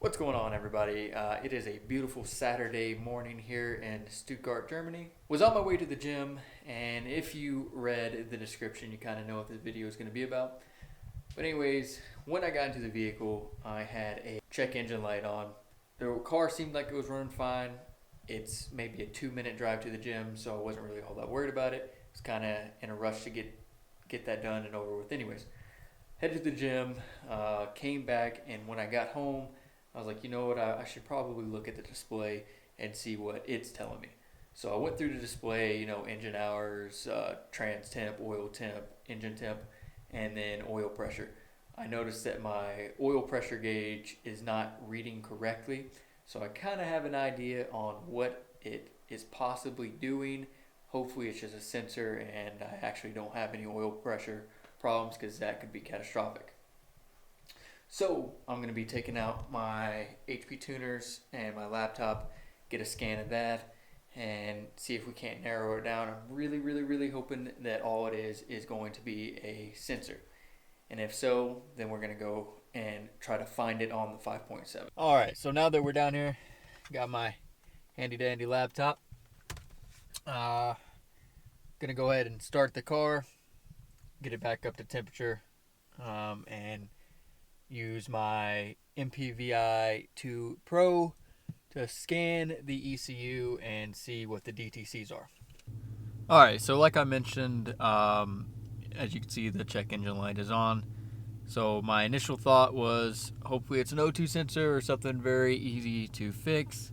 What's going on, everybody? It is a beautiful Saturday morning here in Stuttgart, Germany. Was on my way to the gym, and if you read the description, you kind of know what this video is going to be about. But anyways, when I got into the vehicle, I had a check engine light on. The car seemed like it was running fine. It's maybe a 2-minute drive to the gym, so I wasn't really all that worried about it. I was kind of in a rush to get that done and over with. Anyways, headed to the gym, came back, and when I got home, I was like, you know what, I should probably look at the display and see what it's telling me. So I went through the display, engine hours, trans temp, oil temp, engine temp, and then oil pressure. I noticed that my oil pressure gauge is not reading correctly, so I kind of have an idea on what it is possibly doing. Hopefully it's just a sensor and I actually don't have any oil pressure problems, because that could be catastrophic. So I'm going to be taking out my HP tuners and my laptop, get a scan of that, and see if we can't narrow it down. I'm really hoping that all it is going to be a sensor. And if so, then we're going to go and try to find it on the 5.7. All right, so now that we're down here, got my handy dandy laptop. Going to go ahead and start the car, get it back up to temperature, and use my MPVI 2 Pro to scan the ECU and see what the DTCs are. Alright, so like I mentioned, as you can see, the check engine light is on. So my initial thought was hopefully it's an O2 sensor or something very easy to fix,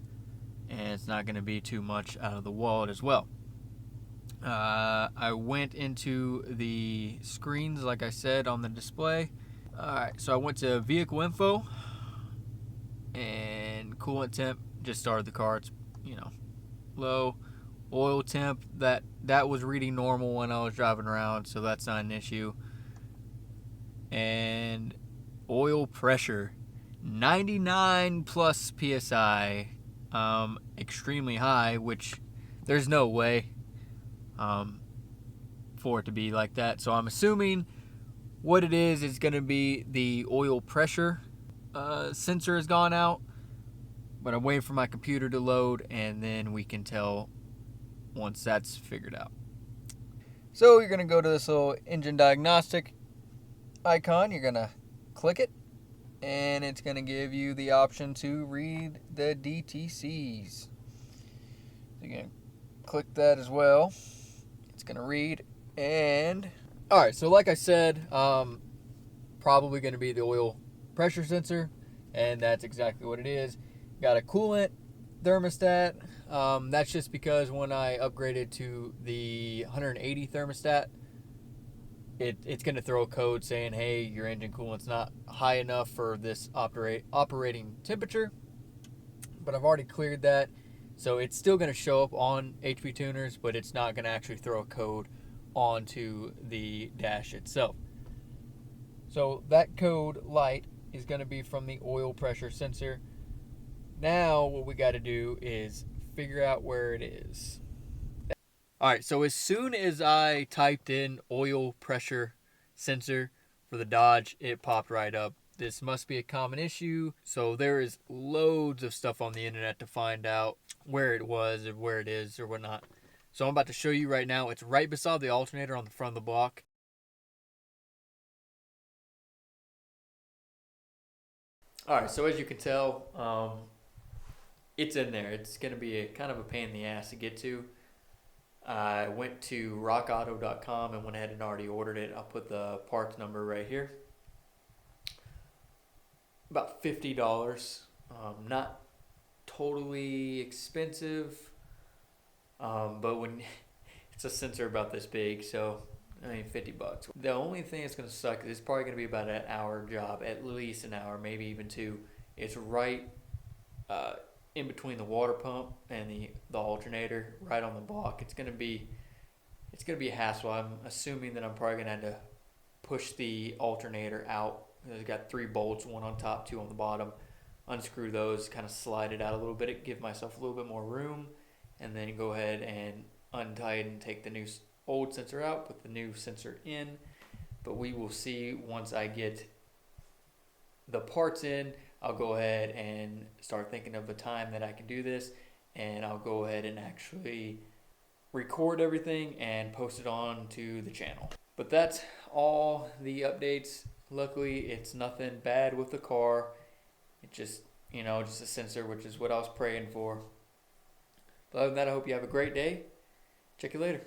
and it's not going to be too much out of the wallet as well. I went into the screens, like I said, on the display. Alright, so I went to vehicle info, and coolant temp, just started the car, it's low. Oil temp, that was reading normal when I was driving around, so that's not an issue. And oil pressure, 99 plus psi, extremely high, which there's no way for it to be like that. So I'm assuming what it is going to be the oil pressure sensor has gone out, but I'm waiting for my computer to load, and then we can tell once that's figured out. So you're going to go to this little engine diagnostic icon. You're going to click it, and it's going to give you the option to read the DTCs. So you're going to click that as well. It's going to read, and alright, so like I said, probably going to be the oil pressure sensor, and that's exactly what it is. Got a coolant thermostat. That's just because when I upgraded to the 180 thermostat, it's going to throw a code saying, hey, your engine coolant's not high enough for this operating temperature. But I've already cleared that, so it's still going to show up on HP tuners, but it's not going to actually throw a code onto the dash itself. So that code light is going to be from the oil pressure sensor. Now what we got to do is figure out where it is. Alright, so as soon as I typed in oil pressure sensor for the Dodge, it popped right up. This must be a common issue. So there is loads of stuff on the internet to find out where it was or where it is or whatnot. So I'm about to show you right now. It's right beside the alternator on the front of the block. Alright, so as you can tell, it's in there. It's going to be kind of a pain in the ass to get to. I went to rockauto.com and went ahead and already ordered it. I'll put the parts number right here. About $50. Not totally expensive, but when it's a sensor about this big, so I mean $50. The only thing that's going to suck is it's probably going to be about an hour job, at least an hour, maybe even two. It's right in between the water pump and the alternator, right on the block. It's gonna be a hassle. I'm assuming that I'm probably gonna have to push the alternator out. It's got 3 bolts, 1 on top, 2 on the bottom. Unscrew those, kind of slide it out a little bit, give myself a little bit more room, and then go ahead and untie it and take the old sensor out, put the new sensor in. But we will see once I get the parts in. I'll go ahead and start thinking of a time that I can do this, and I'll go ahead and actually record everything and post it on to the channel. But that's all the updates. Luckily, it's nothing bad with the car. It just, just a sensor, which is what I was praying for. But other than that, I hope you have a great day. Check you later.